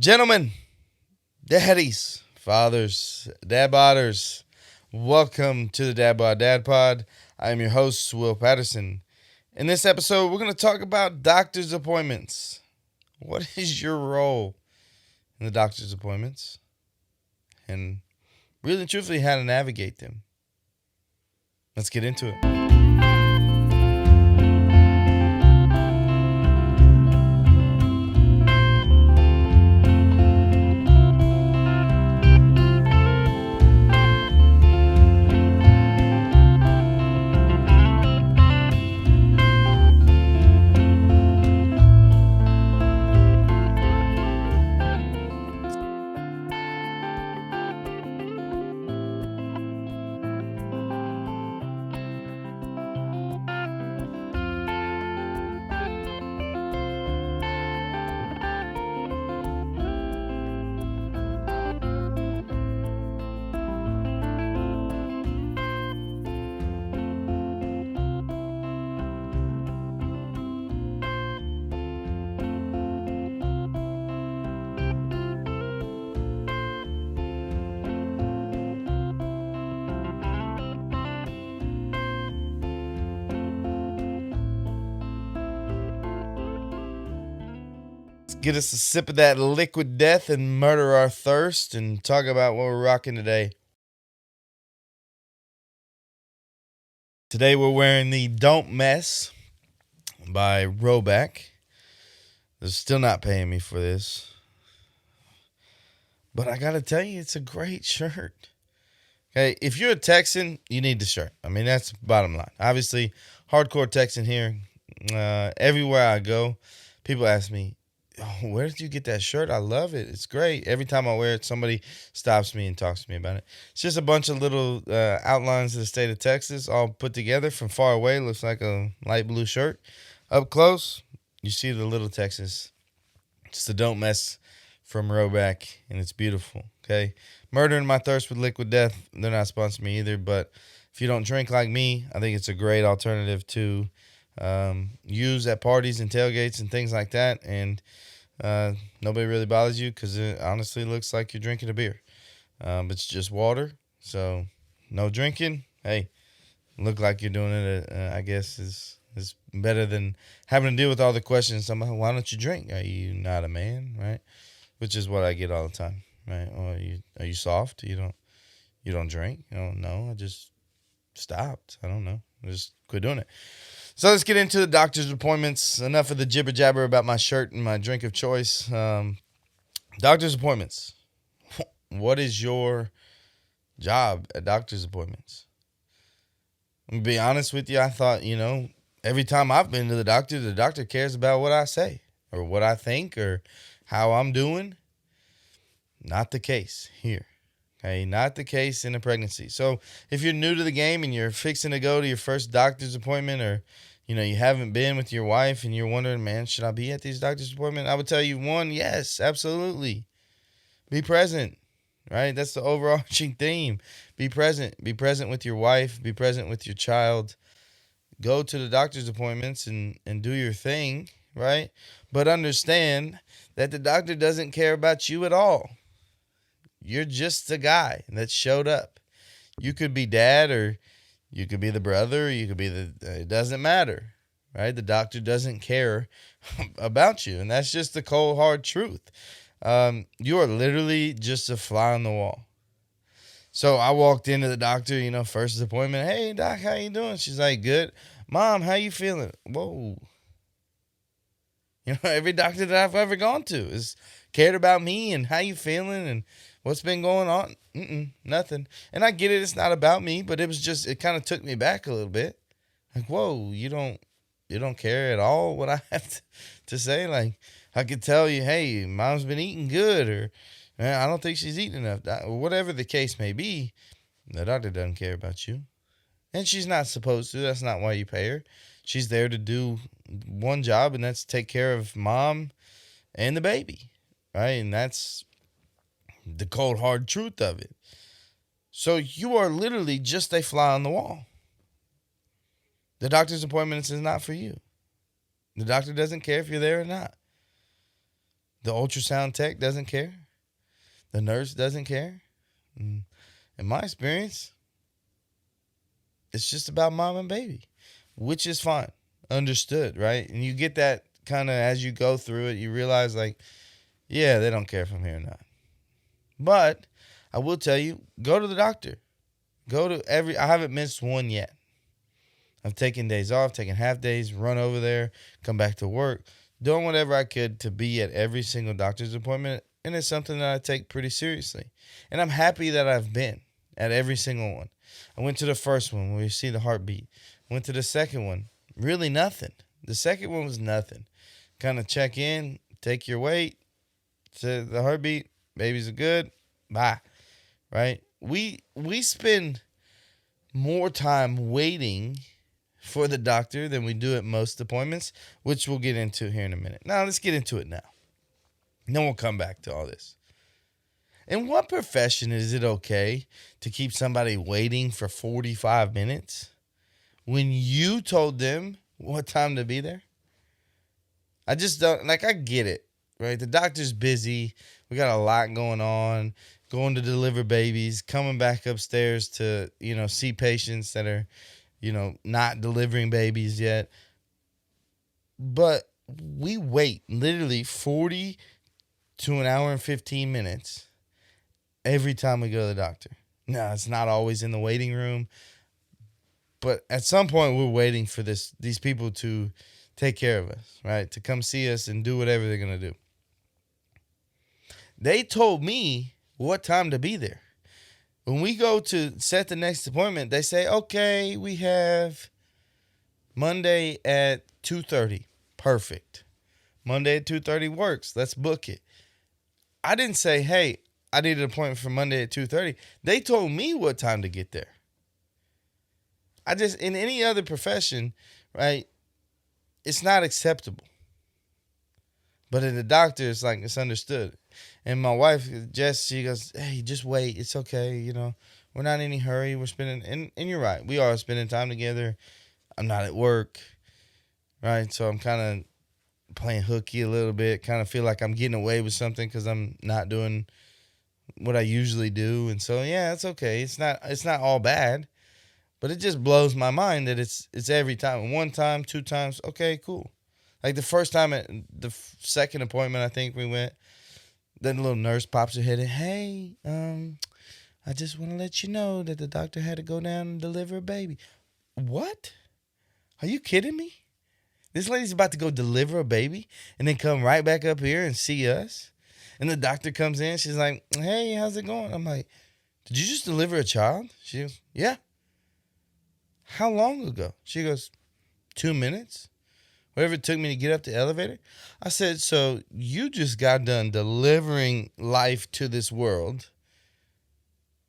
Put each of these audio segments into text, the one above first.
Gentlemen, daddies, fathers, dad bodders, welcome to the Dad Bod Dad Pod. I am your host, Will Patterson. In this episode, we're going to talk about doctor's appointments. What is your role in the doctor's appointments? And really and truthfully, how to navigate them. Let's get into it. Get us a sip of that liquid death and murder our thirst and talk about what we're rocking today. Today we're wearing the Don't Mess by Roback. They're still not paying me for this. But I gotta tell you, it's a great shirt. Okay, if you're a Texan, you need the shirt. I mean, that's bottom line. Obviously, hardcore Texan here. Everywhere I go, people ask me, oh, where did you get that shirt? I love it. It's great. Every time I wear it, somebody stops me and talks to me about it. It's just a bunch of little outlines of the state of Texas all put together. From far away, looks like a light blue shirt. Up close, you see the little Texas. It's the Don't Mess from Roback, and it's beautiful. Okay, Murdering My Thirst with Liquid Death. They're not sponsoring me either, but if you don't drink like me, I think it's a great alternative to use at parties and tailgates and things like that, and nobody really bothers you because it honestly looks like you're drinking a beer. It's just water, so no drinking. Hey, look like you're doing it. I guess is better than having to deal with all the questions. Somebody, why don't you drink? Are you not a man, right? Which is what I get all the time, right? Or are you soft? You don't drink? No, I just stopped. I don't know. I just quit doing it. So let's get into the doctor's appointments. Enough of the jibber jabber about my shirt and my drink of choice. Doctor's appointments. What is your job at doctor's appointments? I'm going to be honest with you. I thought, every time I've been to the doctor cares about what I say or what I think or how I'm doing. Not the case here. Okay, not the case in a pregnancy. So if you're new to the game and you're fixing to go to your first doctor's appointment, or you haven't been with your wife and you're wondering, man, should I be at these doctor's appointments? I would tell you, one, yes, absolutely. Be present, right? That's the overarching theme. Be present. Be present with your wife. Be present with your child. Go to the doctor's appointments and do your thing, right? But understand that the doctor doesn't care about you at all. You're just a guy that showed up. You could be dad, or you could be the brother, or you could be it doesn't matter, right? The doctor doesn't care about you, and that's just the cold, hard truth. You are literally just a fly on the wall. So I walked into the doctor, first appointment. Hey, doc, how you doing? She's like, good. Mom, how you feeling? Whoa. Every doctor that I've ever gone to has cared about me and how you feeling and what's been going on. Nothing. And I get it. It's not about me, but it kind of took me back a little bit. Like, whoa, you don't care at all what I have to say. Like, I could tell you, hey, mom's been eating good, or I don't think she's eating enough. Whatever the case may be, the doctor doesn't care about you. And she's not supposed to. That's not why you pay her. She's there to do one job, and that's take care of mom and the baby, right? And that's the cold, hard truth of it. So you are literally just a fly on the wall. The doctor's appointment is not for you. The doctor doesn't care if you're there or not. The ultrasound tech doesn't care. The nurse doesn't care. In my experience, it's just about mom and baby, which is fine. Understood, right? And you get that kind of as you go through it, you realize, like, yeah, they don't care if I'm here or not. But I will tell you, go to the doctor. I haven't missed one yet. I've taken days off, taken half days, run over there, come back to work, doing whatever I could to be at every single doctor's appointment. And it's something that I take pretty seriously. And I'm happy that I've been at every single one. I went to the first one where you see the heartbeat. Went to the second one. Really nothing. The second one was nothing. Kind of check in, take your weight, to the heartbeat, babies are good, bye. Right? We spend more time waiting for the doctor than we do at most appointments, which we'll get into here in a minute. Now, let's get into it now. Then we'll come back to all this. In what profession is it okay to keep somebody waiting for 45 minutes when you told them what time to be there? I just don't, like, I get it, right? The doctor's busy. We got a lot going on, going to deliver babies, coming back upstairs to, see patients that are, not delivering babies yet. But we wait literally 40 to an hour and 15 minutes every time we go to the doctor. Now, it's not always in the waiting room, but at some point we're waiting for these people to take care of us, right? To come see us and do whatever they're going to do. They told me what time to be there. When we go to set the next appointment, they say, okay, we have Monday at 2:30. Perfect. Monday at 2:30 works. Let's book it. I didn't say, hey, I need an appointment for Monday at 2:30. They told me what time to get there. In any other profession, right, it's not acceptable. But in the doctor, it's like, it's understood. And my wife, Jess, she goes, hey, just wait. It's okay. We're not in any hurry. We're spending, and you're right. We are spending time together. I'm not at work, right? So I'm kind of playing hooky a little bit, kind of feel like I'm getting away with something because I'm not doing what I usually do. And so, yeah, it's okay. It's not all bad, but it just blows my mind that it's every time. One time, two times, okay, cool. Like the first time at the second appointment, I think we went, then the little nurse pops her head in, hey, I just want to let you know that the doctor had to go down and deliver a baby. What? Are you kidding me? This lady's about to go deliver a baby and then come right back up here and see us? And the doctor comes in, she's like, hey, how's it going? I'm like, did you just deliver a child? She goes, yeah. How long ago? She goes, 2 minutes. Whatever it took me to get up the elevator. I said, so you just got done delivering life to this world,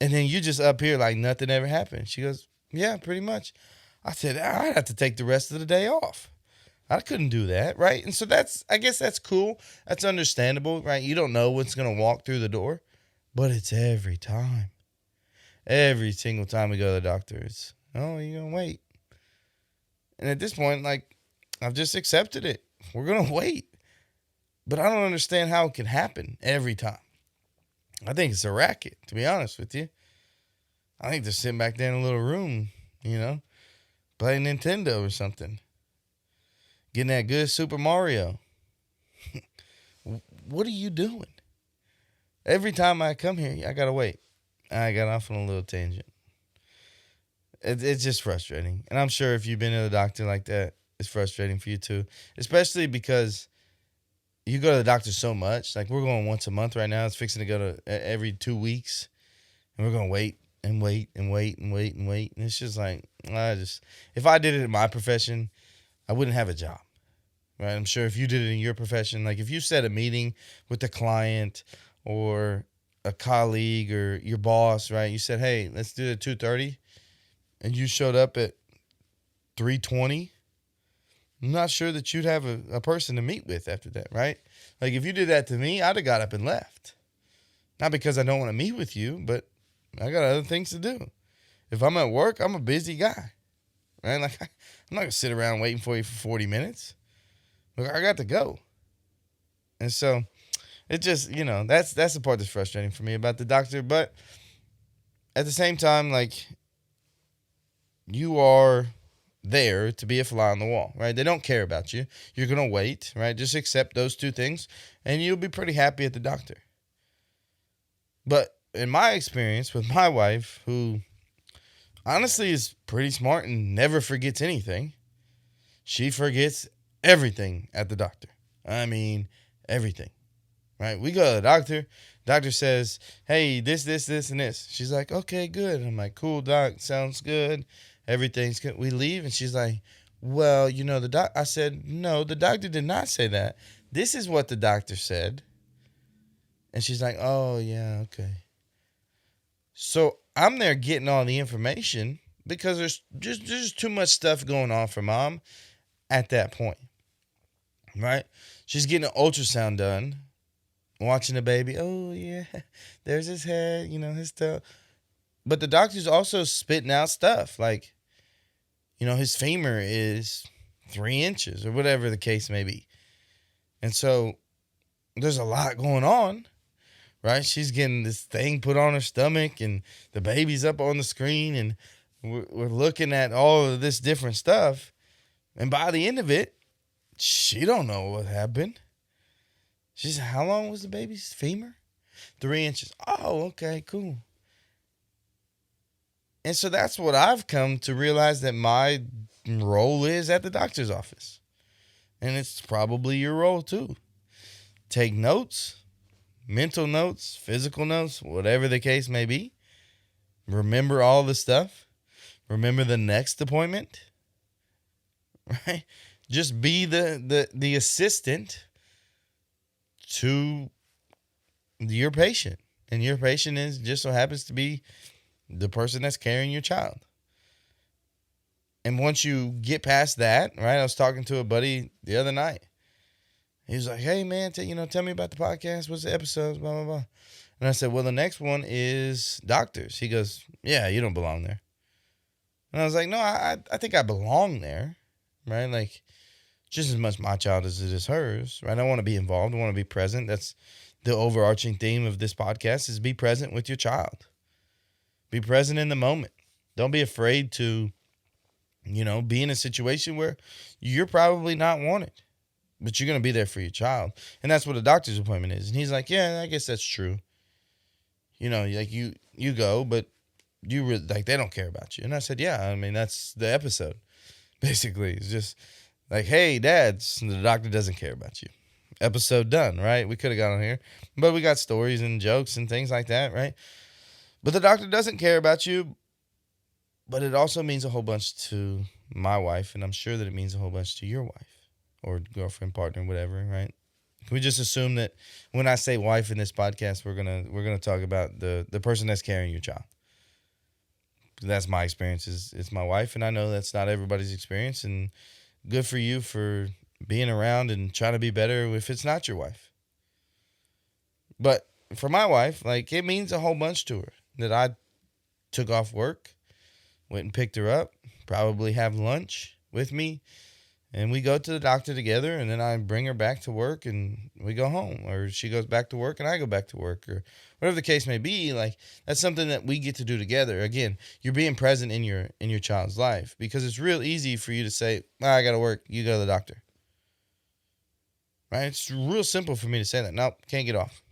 and then you just up here like nothing ever happened. She goes, yeah, pretty much. I said, I'd have to take the rest of the day off. I couldn't do that, right? And so I guess that's cool. That's understandable, right? You don't know what's going to walk through the door, but it's every time. Every single time we go to the doctor, it's, oh, you're going to wait. And at this point, like, I've just accepted it. We're going to wait. But I don't understand how it can happen every time. I think it's a racket, to be honest with you. I think they're sitting back there in a little room, playing Nintendo or something. Getting that good Super Mario. What are you doing? Every time I come here, I got to wait. I got off on a little tangent. It's just frustrating. And I'm sure if you've been to the doctor like that, it's frustrating for you too. Especially because you go to the doctor so much. Like, we're going once a month right now. It's fixing to go to every 2 weeks. And we're going to wait and wait and wait and wait and wait. And it's just like, if I did it in my profession, I wouldn't have a job. Right? I'm sure if you did it in your profession, like if you set a meeting with a client or a colleague or your boss, right? You said, hey, let's do it at 2:30. And you showed up at 3:20. I'm not sure that you'd have a person to meet with after that, right? Like, if you did that to me, I'd have got up and left. Not because I don't want to meet with you, but I got other things to do. If I'm at work, I'm a busy guy, right? Like, I'm not going to sit around waiting for you for 40 minutes. Look, I got to go. And so It just, that's the part that's frustrating for me about the doctor. But at the same time, like, you are there to be a fly on the wall, right? They don't care about you. You're going to wait, right? Just accept those two things and you'll be pretty happy at the doctor. But in my experience with my wife, who honestly is pretty smart and never forgets anything, she forgets everything at the doctor. I mean, everything, right? We go to the doctor. Doctor says, hey, this, and this. She's like, okay, good. I'm like, cool, doc. Sounds good. Everything's good. We leave, and she's like, well, I said, no, the doctor did not say that. This is what the doctor said. And she's like, oh, yeah, okay. So I'm there getting all the information because there's just too much stuff going on for mom at that point, right? She's getting an ultrasound done, watching the baby. Oh, yeah, there's his head, his stuff. But the doctor's also spitting out stuff like, his femur is 3 inches or whatever the case may be. And so there's a lot going on, right? She's getting this thing put on her stomach and the baby's up on the screen and we're looking at all of this different stuff. And by the end of it, she don't know what happened. She said, how long was the baby's femur? 3 inches. Oh, okay, cool. And so that's what I've come to realize that my role is at the doctor's office. And it's probably your role too. Take notes, mental notes, physical notes, whatever the case may be. Remember all the stuff. Remember the next appointment. Right? Just be the assistant to your patient. And your patient just so happens to be the person that's carrying your child. And once you get past that, right? I was talking to a buddy the other night. He was like, hey, man, tell me about the podcast. What's the episodes? Blah, blah, blah. And I said, well, the next one is doctors. He goes, yeah, you don't belong there. And I was like, no, I think I belong there, right? Like, just as much my child as it is hers, right? I want to be involved. I want to be present. That's the overarching theme of this podcast is be present with your child. Be present in the moment. Don't be afraid to, be in a situation where you're probably not wanted, but you're going to be there for your child. And that's what a doctor's appointment is. And he's like, yeah, I guess that's true. Like you go, but you really, like, they don't care about you. And I said, yeah, I mean, that's the episode. Basically, it's just like, hey, dads, the doctor doesn't care about you. Episode done, right? We could have got on here, but we got stories and jokes and things like that, right? But the doctor doesn't care about you, but it also means a whole bunch to my wife, and I'm sure that it means a whole bunch to your wife or girlfriend, partner, whatever, right? Can we just assume that when I say wife in this podcast, we're gonna talk about the person that's carrying your child? That's my experience. It's my wife, and I know that's not everybody's experience, and good for you for being around and trying to be better if it's not your wife. But for my wife, like, it means a whole bunch to her that I took off work, went and picked her up, probably have lunch with me, and we go to the doctor together, and then I bring her back to work and we go home, or she goes back to work and I go back to work, or whatever the case may be. Like, that's something that we get to do together. Again, you're being present in your child's life, because it's real easy for you to say, I got to work, you go to the doctor. Right? It's real simple for me to say that. Nope, can't get off.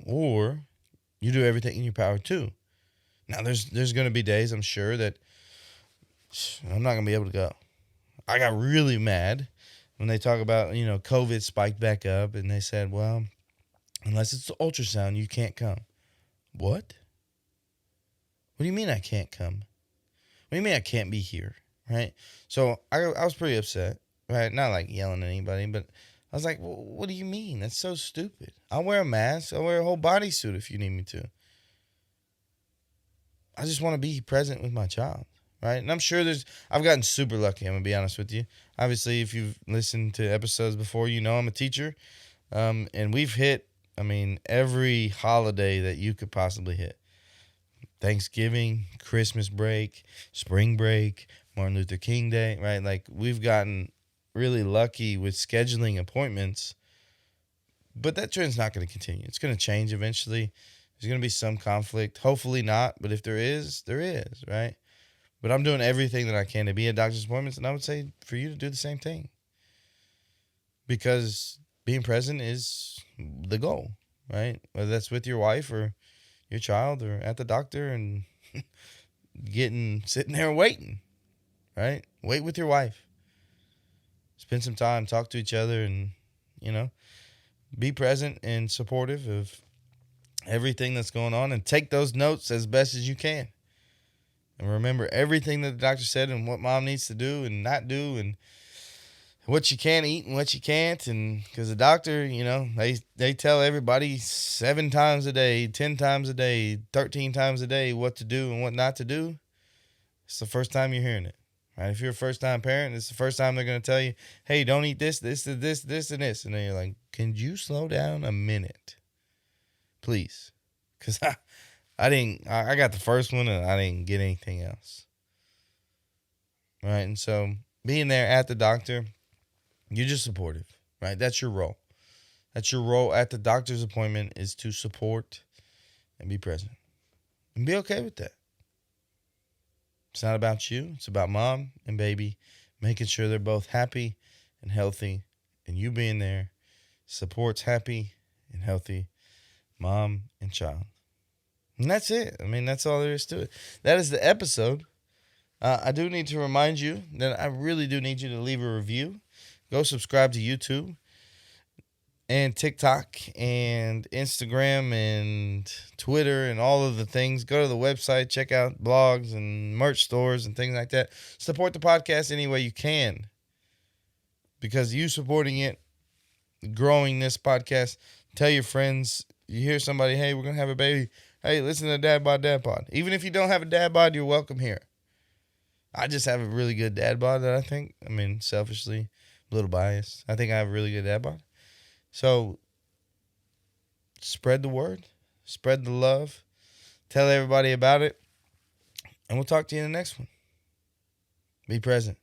Or you do everything in your power too. Now, there's going to be days, I'm sure, that I'm not going to be able to go. I got really mad when they talk about, COVID spiked back up and they said, well, unless it's the ultrasound, you can't come. What? What do you mean I can't come? What do you mean I can't be here? Right? So I was pretty upset, right? Not like yelling at anybody, but I was like, well, what do you mean? That's so stupid. I'll wear a mask. I'll wear a whole bodysuit if you need me to. I just want to be present with my child, right? And I'm sure I've gotten super lucky, I'm going to be honest with you. Obviously, if you've listened to episodes before, I'm a teacher. And we've hit, every holiday that you could possibly hit. Thanksgiving, Christmas break, spring break, Martin Luther King Day, right? Like, we've gotten really lucky with scheduling appointments But that trend's not going to continue. It's going to change eventually. There's going to be some conflict. Hopefully not. But if there is, right? But I'm doing everything that I can to be at doctor's appointments. And I would say for you to do the same thing. Because being present is the goal, right? Whether that's with your wife or your child or at the doctor and sitting there waiting, right? Wait with your wife. Spend some time, talk to each other, and, be present and supportive of everything that's going on, and take those notes as best as you can. And remember everything that the doctor said and what mom needs to do and not do, and what you can eat and what you can't. And because the doctor, they tell everybody 7 times a day, 10 times a day, 13 times a day what to do and what not to do. It's the first time you're hearing it. Right? If you're a first-time parent, it's the first time they're going to tell you, hey, don't eat this, this, and this, and this. And then you're like, can you slow down a minute? Please. Because I got the first one and I didn't get anything else. Right? And so being there at the doctor, you're just supportive. Right? That's your role. That's your role at the doctor's appointment, is to support and be present. And be okay with that. It's not about you. It's about mom and baby, making sure they're both happy and healthy, and you being there supports happy and healthy mom and child. And that's it. I mean, that's all there is to it. That is the episode. I do need to remind you that I really do need you to leave a review. Go subscribe to YouTube and TikTok and Instagram and Twitter and all of the things. Go to the website, check out blogs and merch stores and things like that. Support the podcast any way you can, because you supporting it, growing this podcast. Tell your friends. You hear somebody, hey, we're going to have a baby. Hey, listen to Dad Bod Dad Pod. Even if you don't have a dad bod, you're welcome here. I just have a really good dad bod that I think. I mean, selfishly, a little biased. I think I have a really good dad bod. So, spread the word, spread the love, tell everybody about it, and we'll talk to you in the next one. Be present.